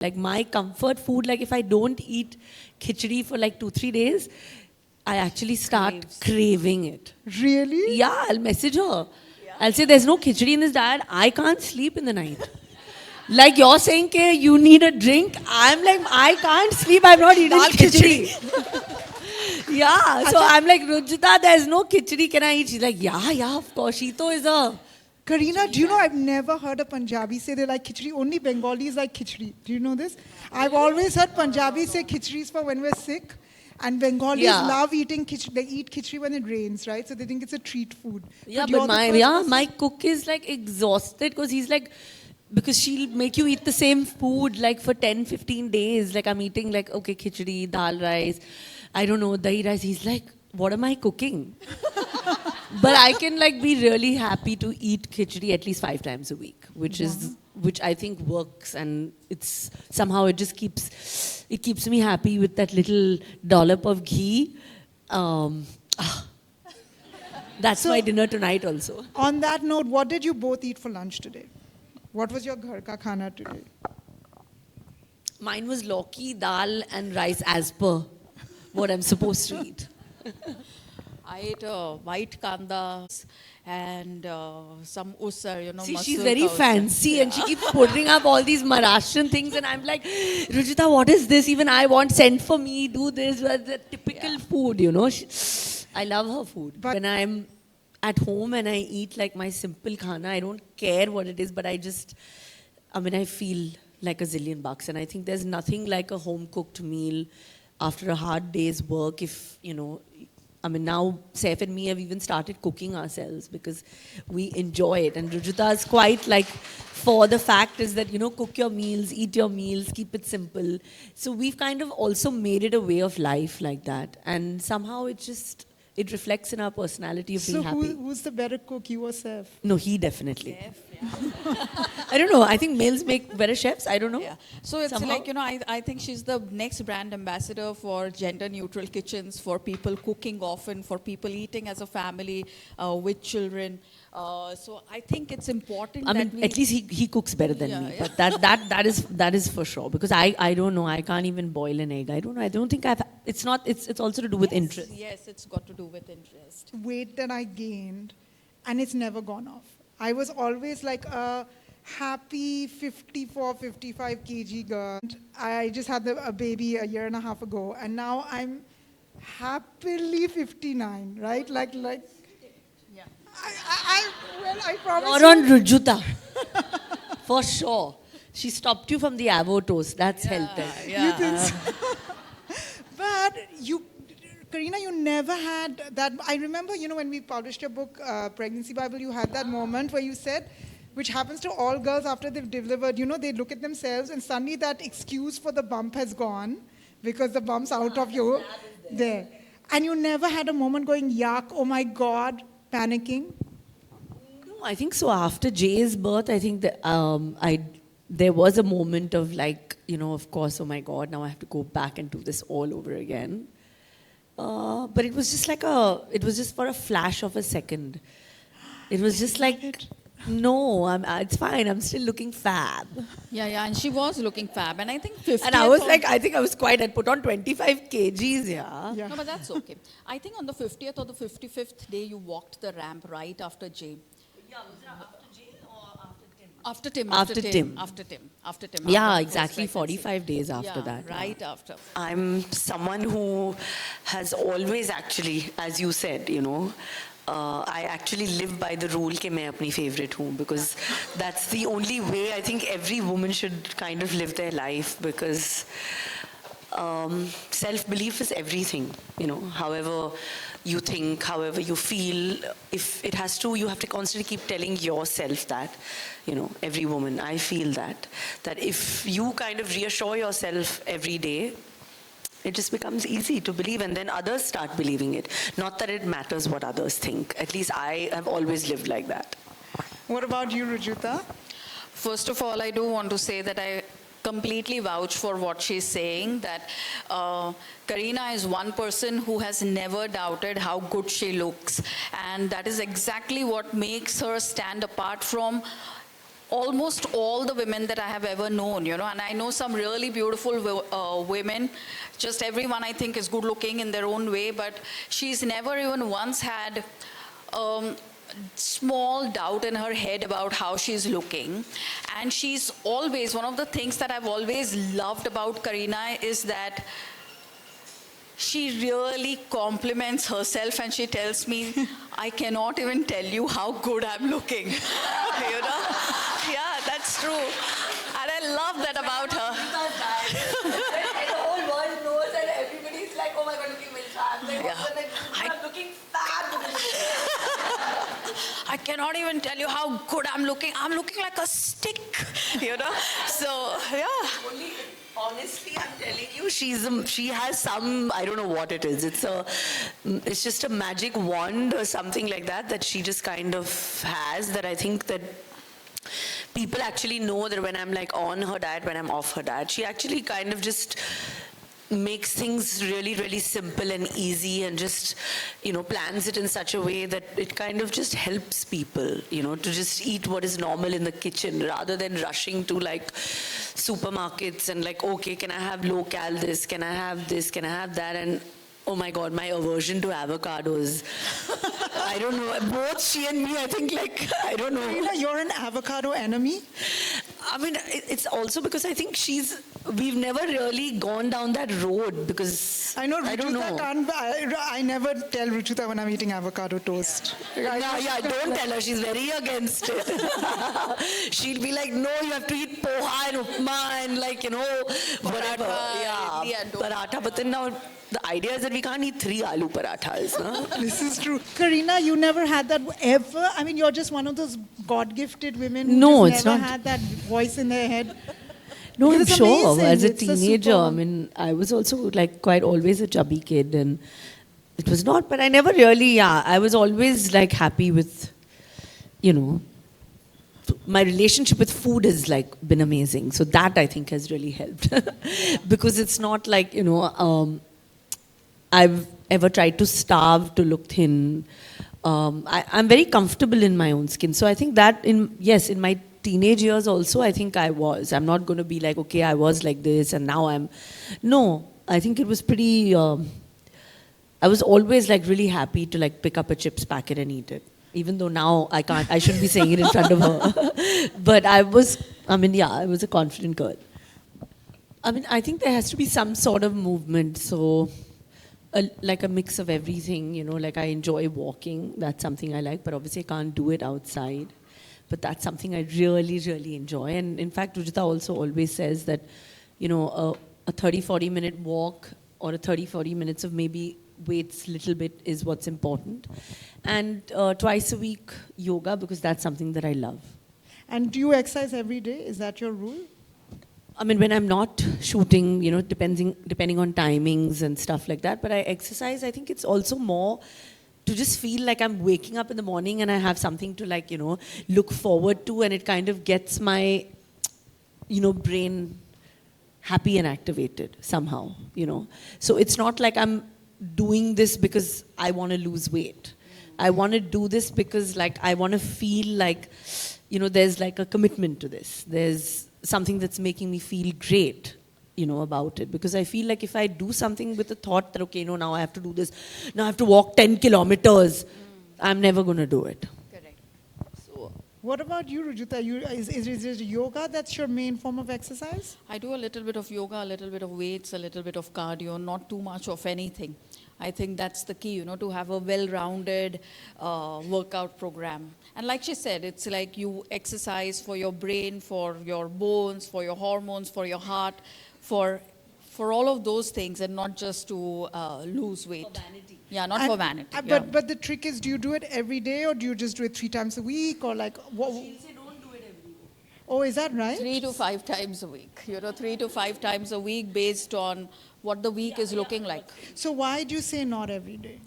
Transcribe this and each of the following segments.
Like my comfort food, like if I don't eat khichdi for like 2-3 days, I actually start craving it. Really? Yeah, I'll message her. I'll say there's no khichdi in this diet. I can't sleep in the night. Like you're saying, Ke, you need a drink. I'm like, I can't sleep. I'm not eating Dal khichdi. Yeah. So I'm like, Rujita, there's no khichdi. Can I eat? She's like, yeah, of course. Shito is a. Karina, do you know I've never heard a Punjabi say they like khichdi? Only Bengalis like khichdi. Do you know this? I've always heard Punjabis say khichdi is for when we're sick. And Bengalis Yeah. love eating khichdi. They eat khichdi when it rains, right? So they think it's a treat food. Yeah, you're but the first person- my cook is like exhausted because he's like, because she'll make you eat the same food like for 10-15 days. Like I'm eating like, okay, khichdi, dal rice, I don't know, dahi rice. He's like, what am I cooking? But I can like be really happy to eat khichdi at least 5 times a week, which I think works, and it's somehow it just keeps me happy with that little dollop of ghee. That's my dinner tonight also. On that note, what did you both eat for lunch today? What was your ghar ka khana today? Mine was lauki, dal and rice as per what I'm supposed to eat. I ate white kanda and some usar, See, masoor she's very ka usar. fancy and she keeps putting up all these Maharashtrian things and I'm like, Rujita, what is this? Even I want, send for me, do this. The typical food, I love her food. But- when I'm at home and I eat like my simple khana, I don't care what it is, but I feel like a zillion bucks. And I think there's nothing like a home-cooked meal after a hard day's work now Saif and me have even started cooking ourselves because we enjoy it. And Rujita is quite like, for the fact is that, cook your meals, eat your meals, keep it simple. So we've kind of also made it a way of life like that. And somehow it reflects in our personality of So being happy. who's the better cook, you or Saif? No, he definitely. I don't know. I think males make better chefs. I don't know. Yeah. So it's Somehow. like, I think she's the next brand ambassador for gender neutral kitchens, for people cooking often, for people eating as a family with children. So I think it's important that we... At least he cooks better than Yeah, me. yeah. But that is for sure. Because I don't know. I can't even boil an egg. I don't know. I don't think it's also to do with interest. Yes, it's got to do with interest. Weight that I gained, and it's never gone off. I was always like a happy 54, 55 kg girl. I just had a baby a year and a half ago, and now I'm happily 59, right? Like. Yeah. I promise. You're on Rujuta. For sure. She stopped you from the avo toast. That's helped. You think so? But Karina, you never had that. I remember, when we published your book, Pregnancy Bible, you had that moment where you said, which happens to all girls after they've delivered, they look at themselves and suddenly that excuse for the bump has gone because the bump's out of you there. And you never had a moment going, yuck, oh my God, panicking? No, I think so. After Jay's birth, I think that there was a moment of like, of course, oh my God, now I have to go back and do this all over again. But it was just for a flash of a second. It was just like, no, it's fine. I'm still looking fab. Yeah, and she was looking fab. And I think 50th... And I was like, I think I was quite, I'd put on 25 kgs, yeah. Yeah. No, but that's okay. I think on the 50th or the 55th day, you walked the ramp right after Jay. Yeah, was it after Jay or After Tim. After Tim. After Yeah, the exactly. post-pregnancy. 45 days after Yeah, that. right after. I'm someone who has always actually, as you said, I actually live by the rule कि मैं अपनी favorite हूँ, because that's the only way I think every woman should kind of live their life, because self-belief is everything, however you think, however you feel, if it has to, you have to constantly keep telling yourself that, every woman, I feel that if you kind of reassure yourself every day, it just becomes easy to believe, and then others start believing it. Not that it matters what others think. At least I have always lived like that. What about you, Rujuta? First of all, I do want to say that I completely vouch for what she's saying, that Karina is one person who has never doubted how good she looks. And that is exactly what makes her stand apart from almost all the women that I have ever known, you know, and I know some really beautiful women. Just everyone I think is good looking in their own way, but she's never even once had small doubt in her head about how she's looking. And she's always, one of the things that I've always loved about Kareena is that she really compliments herself and she tells me, I cannot even tell you how good I'm looking. You know? Yeah, that's true. And I love that about her. And the whole world knows and everybody's like, oh my God, looking very fat. Like, Yeah. oh, like, I'm looking fat. I cannot even tell you how good I'm looking. I'm looking like a stick, you know? So, yeah. Only, honestly, I'm telling you, she has some, I don't know what it is. It's just a magic wand or something like that she just kind of has, that I think that people actually know that when I'm like on her diet, when I'm off her diet, she actually kind of just makes things really, really simple and easy, and just, you know, plans it in such a way that it kind of just helps people, you know, to just eat what is normal in the kitchen rather than rushing to like supermarkets and like, okay, can I have low cal this, can I have this, can I have that? And oh my God, my aversion to avocados. I don't know. Both she and me, I think, like, I don't know. Kareena, you're an avocado enemy. I mean, it's also because I think we've never really gone down that road because I know I don't Ruchita know. can't. I never tell Ruchita when I'm eating avocado toast. Yeah, don't tell her. She's very against it. She'll be like, no, you have to eat poha and upma and like, you know, whatever. Paratha, Yeah, and paratha. But then now the idea is that we can't eat 3 aloo parathas. No? This is true. Kareena, you never had that ever? I mean, you're just one of those God-gifted women who No, just it's never not. had that voice in their head. No, I'm It's sure. amazing. As a It's a teenager, I super- mean, I was also like quite always a chubby kid, and it was not. But I never really. Yeah, I was always like happy with, you know, my relationship with food has like been amazing. So that I think has really helped because it's not like, you know, I've ever tried to starve to look thin. I'm very comfortable in my own skin. So I think that in my teenage years also, I think I was. I'm not going to be like, okay, I was like this and now I'm. No, I think it was pretty. I was always like really happy to like pick up a chips packet and eat it. Even though now I can't, I shouldn't be saying it in front of her. But I was a confident girl. I mean, I think there has to be some sort of movement. So, like a mix of everything, you know, like I enjoy walking. That's something I like, but obviously I can't do it outside. But that's something I really, really enjoy. And in fact, Rujita also always says that, you know, a 30, 40-minute walk or a 30, 40 minutes of maybe weights little bit is what's important. And twice a week yoga, because that's something that I love. And do you exercise every day? Is that your rule? I mean, when I'm not shooting, you know, depending on timings and stuff like that, but I exercise, I think it's also more to just feel like I'm waking up in the morning and I have something to like, you know, look forward to, and it kind of gets my, you know, brain happy and activated somehow, you know. So it's not like I'm doing this because I want to lose weight. I want to do this because like I want to feel like, you know, there's like a commitment to this. There's something that's making me feel great, you know, about it. Because I feel like if I do something with the thought that, okay, no, now I have to do this, now I have to walk 10 kilometers, I'm never going to do it. Correct. So, What about you, Rujita? Is it yoga that's your main form of exercise? I do a little bit of yoga, a little bit of weights, a little bit of cardio, not too much of anything. I think that's the key, you know, to have a well-rounded workout program. And like she said, it's like you exercise for your brain, for your bones, for your hormones, for your heart, for all of those things, and not just to lose weight. For vanity. Yeah, not And- for vanity. But the trick is, do you do it every day or do you just do it 3 times a week or like what? she'll say don't do it every day. Oh, is that right? 3 to 5 times a week. You know, 3 to 5 times a week based on what the week is looking like. So why do you say not every day?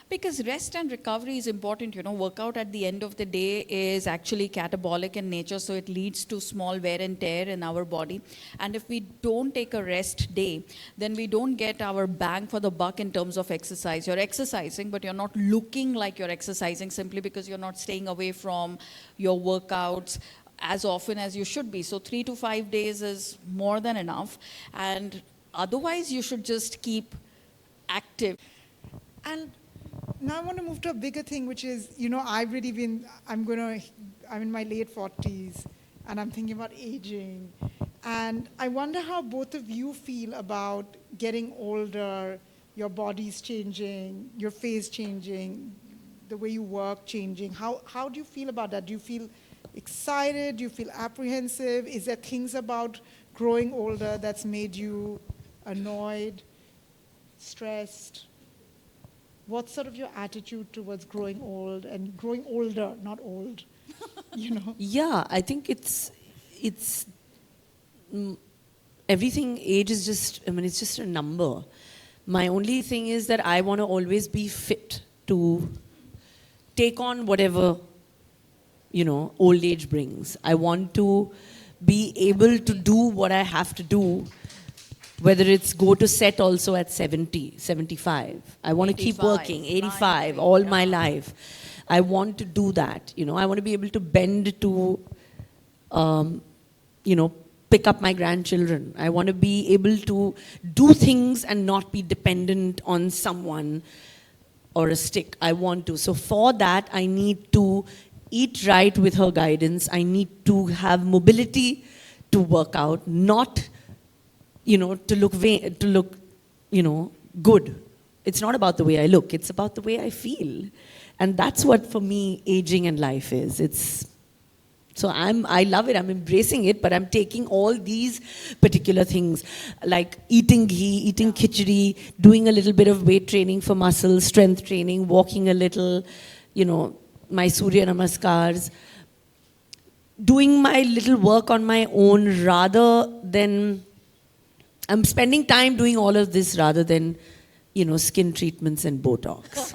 Because rest and recovery is important. You know, workout at the end of the day is actually catabolic in nature, so it leads to small wear and tear in our body. And if we don't take a rest day, then we don't get our bang for the buck in terms of exercise. You're exercising, but you're not looking like you're exercising simply because you're not staying away from your workouts. as often as you should be. So 3 to 5 days is more than enough. And otherwise, you should just keep active. And now I want to move to a bigger thing, which is, I'm in my late 40s, and I'm thinking about aging. And I wonder how both of you feel about getting older, your body's changing, your face changing, the way you work changing. How do you feel about that? Do you feel excited? Do you feel apprehensive? Is there things about growing older that's made you annoyed, stressed? What's sort of your attitude towards growing old and growing older, not old, Yeah, I think it's everything. Age is just, it's just a number. My only thing is that I want to always be fit to take on whatever, old age brings. I want to be able to do what I have to do, whether it's go to set also at 70, 75. I want to keep 85, working, 85, 90, all my yeah. life. I want to do that. I want to be able to bend to, pick up my grandchildren. I want to be able to do things and not be dependent on someone or a stick. I want to. So for that, I need to eat right with her guidance. I need to have mobility to work out, not, to look, good. It's not about the way I look. It's about the way I feel. And that's what, for me, aging and life is. So I love it, I'm embracing it, but I'm taking all these particular things, like eating ghee, eating khichdi, doing a little bit of weight training for muscles, strength training, walking a little, my Surya Namaskars, doing my little work on my own rather than, I'm spending time doing all of this rather than, skin treatments and Botox.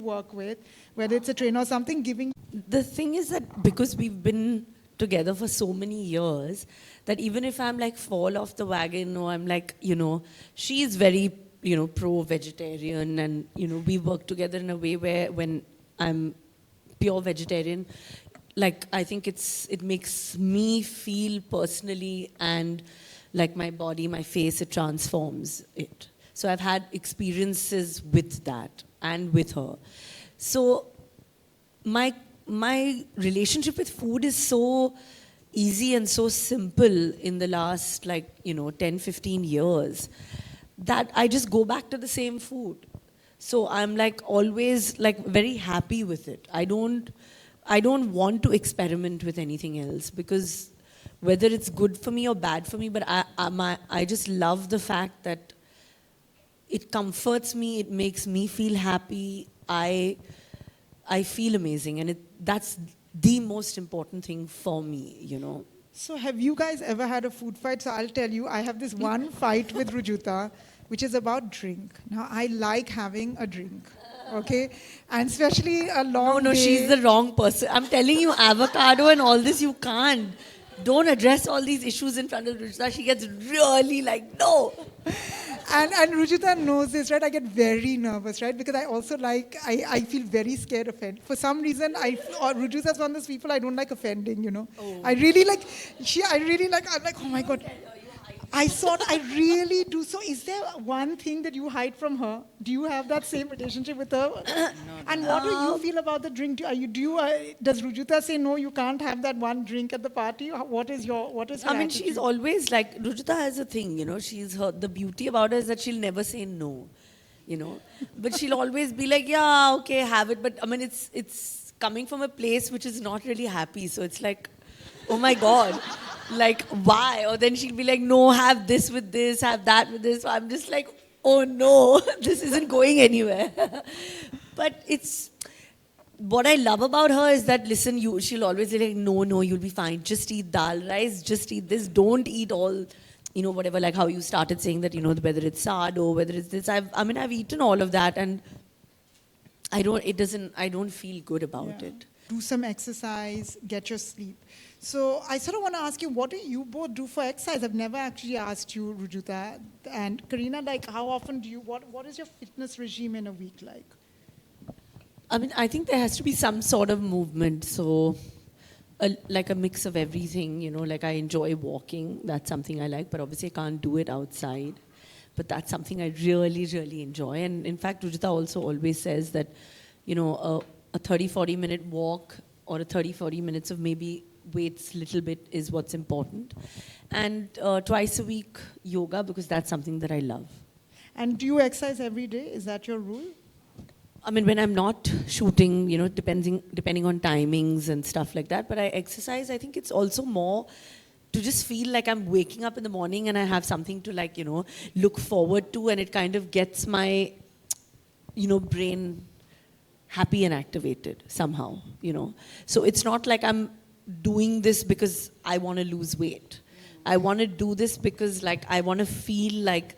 work with, whether it's a trainer or something, giving. The thing is that because we've been together for so many years, that even if I'm like fall off the wagon or I'm like, she's very, pro-vegetarian and, we work together in a way where when I'm pure vegetarian, like I think it makes me feel personally and like my body, my face, it transforms it. So I've had experiences with that and with her. So my relationship with food is so easy and so simple in the last 10, 15 years that I just go back to the same food. So I'm always very happy with it. I don't want to experiment with anything else because whether it's good for me or bad for me, but I just love the fact that it comforts me, it makes me feel happy. I feel amazing, and that's the most important thing for me, So have you guys ever had a food fight? So I'll tell you, I have this one fight with Rujuta, which is about drink. Now, I like having a drink, okay? And especially a long No, day. she's the wrong person. I'm telling you, avocado and all this, you can't. Don't address all these issues in front of Rujuta. She gets really no. And Rujuta knows this, right? I get very nervous, right? Because I also I feel very scared of offend. For some reason, Rujuta's one of those people I don't like offending, Oh. I really I'm like, oh my God. I really do. So is there one thing that you hide from her? Do you have that same relationship with her? And what do you feel about the drink? Does Rujuta say, no, you can't have that one drink at the party? What is her attitude? She's always Rujuta has a thing, the beauty about her is that she'll never say no, But she'll always be like, yeah, okay, have it. But it's coming from a place which is not really happy. So it's like, oh my God, why? Or then she'll be like, no, have this with this, have that with this. So I'm just like, oh no, this isn't going anywhere. But what I love about her is that, listen, she'll always be like, no, you'll be fine. Just eat dal rice, just eat this. Don't eat all, whatever, like how you started saying that, whether it's sardo, whether it's this. I've eaten all of that and I don't feel good about it. Do some exercise, get your sleep. So I sort of want to ask you, what do you both do for exercise? I've never actually asked you, Rujuta. And Kareena, how often what is your fitness regime in a week like? I think there has to be some sort of movement. So like a mix of everything, you know, like I enjoy walking. That's something I like, but obviously I can't do it outside. But that's something I really, really enjoy. And in fact, Rujita also always says that, you know, a 30, 40-minute walk or a 30, 40 minutes of maybe weights little bit is what's important. And twice a week yoga, because that's something that I love. And do you exercise every day? Is that your rule? I mean, when I'm not shooting, you know, depending on timings and stuff like that, but I exercise, I think it's also more to just feel like I'm waking up in the morning and I have something to, like, you know, look forward to, and it kind of gets my, you know, brain happy and activated somehow, you know. So it's not like I'm doing this because I want to lose weight. I want to do this because, like, I want to feel like,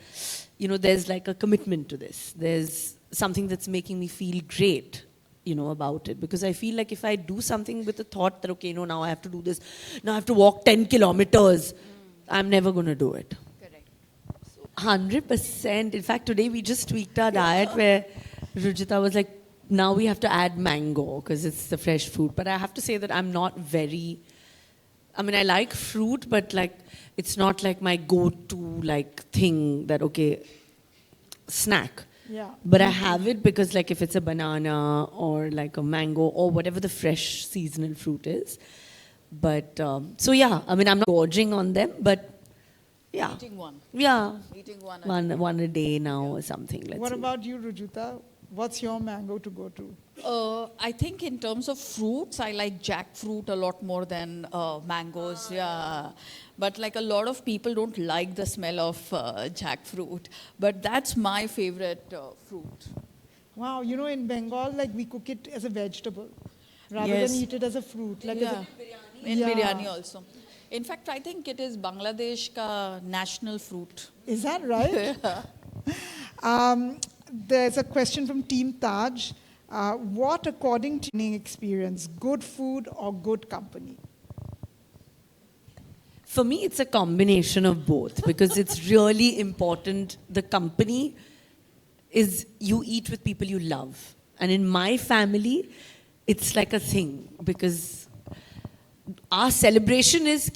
you know, there's like a commitment to this. There's something that's making me feel great, you know, about it. Because I feel like if I do something with the thought that, okay, no, now I have to do this, now I have to walk 10 kilometers, I'm never going to do it. Correct. 100%. In fact, today we just tweaked our diet where Rujita was like, now we have to add mango because it's the fresh fruit. But I have to say that I'm not very, I mean, I like fruit, but like, it's not like my go-to like thing that, okay, snack. Yeah. But I have it because, like, if it's a banana or like a mango or whatever the fresh seasonal fruit is. But, so yeah, I mean, I'm not gorging on them, but yeah. Eating one. Yeah. Eating one. One a day now or something, let's What say. about you, Rujuta? What's your mango to go to? I think in terms of fruits, I like jackfruit a lot more than mangoes. Yeah, but like a lot of people don't like the smell of jackfruit, but that's my favorite fruit. Wow, you know, in Bengal, like we cook it as a vegetable rather Yes. than eat it as a fruit. Like Yeah, in Yeah. biryani also. In fact, I think it is Bangladesh ka national fruit. Is that right? There's a question from Team Taj. What, according to your experience, good food or good company? For me, it's a combination of both because it's really important. The company is you eat with people you love. And in my family, it's like a thing because our celebration is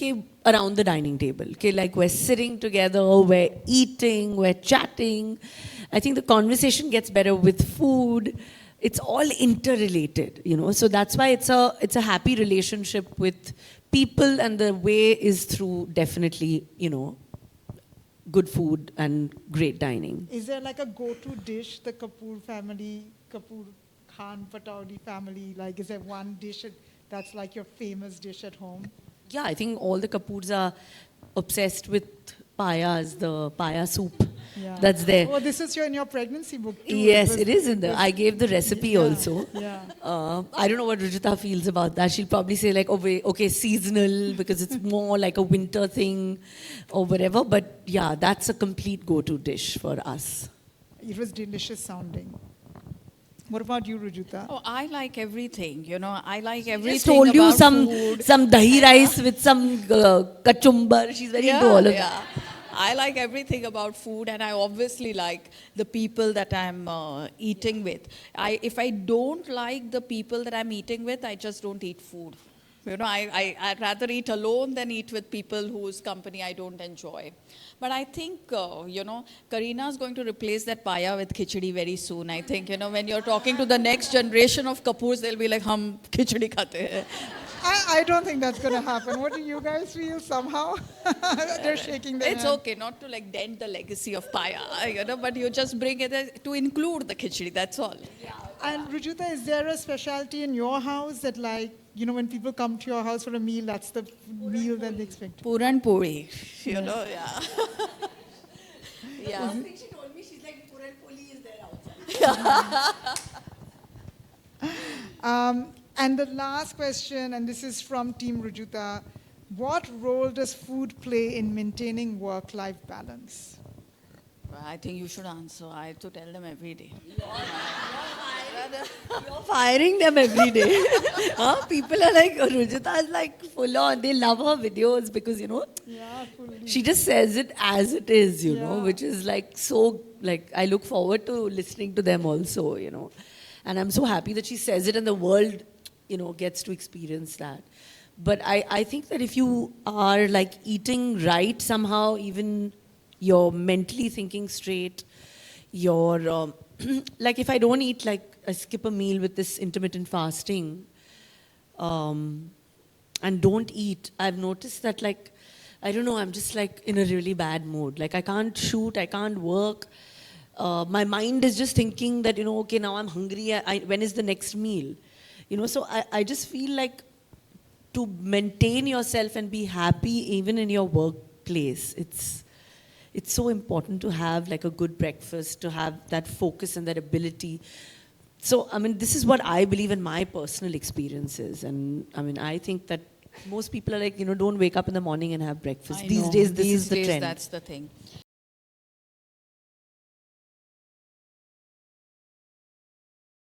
around the dining table. Like we're sitting together, we're eating, we're chatting. I think the conversation gets better with food. It's all interrelated, you know. So that's why it's a happy relationship with people, and the way is through definitely, you know, good food and great dining. Is there like a go-to dish the Kapoor family, Kapoor Khan Pataudi family, like is there one dish that's like your famous dish at home? Yeah, I think all the Kapoors are obsessed with payas, the paya soup. Yeah. That's there. Oh, this is in your pregnancy book too. Yes, it is in there. I gave the recipe Yeah, also. yeah. I don't know what Rujita feels about that. She'll probably say like, oh, wait, okay, seasonal because it's more like a winter thing or whatever. But yeah, that's a complete go-to dish for us. It was delicious sounding. What about you, Rujuta? Oh, I like everything. You know, I like everything. Just told you about some food. dahi rice with some kachumbar. She's very into all of that. I like everything about food, and I obviously like the people that I'm eating with. If I don't like the people that I'm eating with, I just don't eat food. You know, I'd rather eat alone than eat with people whose company I don't enjoy. But I think, you know, Kareena is going to replace that paya with khichdi very soon. I think, you know, when you're talking to the next generation of Kapoors, they'll be like, hum khichdi khate hain. I don't think that's going to happen. What do you guys feel somehow? They're shaking their It's hand. okay not to like dent the legacy of paya, you know, but you just bring it to include the khichdi, that's all. And Rujuta, is there a specialty in your house that, like, you know, when people come to your house for a meal, that's the meal that they expect? Puran puri, you know, yeah. Yeah. She told me, she's like, Puran Poli is there outside. And the last question, and this is from Team Rujuta, what role does food play in maintaining work-life balance? I think you should answer. I have to tell them every day. You're firing them every day. Huh? People are like, Rujita is like full on. They love her videos because, you know, Yeah, fully. she just says it as it is, you know, Yeah. which is like so, like, I look forward to listening to them also, you know. And I'm so happy that she says it and the world, you know, gets to experience that. But I think that if you are like eating right somehow, even you're mentally thinking straight, you're like if I don't eat, like I skip a meal with this intermittent fasting, um, and don't eat, I've noticed that like, I don't know, I'm just like in a really bad mood. Like I can't shoot, I can't work. My mind is just thinking that, okay, now I'm hungry. When is the next meal? So I just feel like to maintain yourself and be happy even in your workplace, it's so important to have like a good breakfast, to have that focus and that ability. So, I mean, this is what I believe in my personal experiences. And I mean, I think that most people are like, don't wake up in the morning and have breakfast. I These know. days, this These is the days, trend. that's the thing.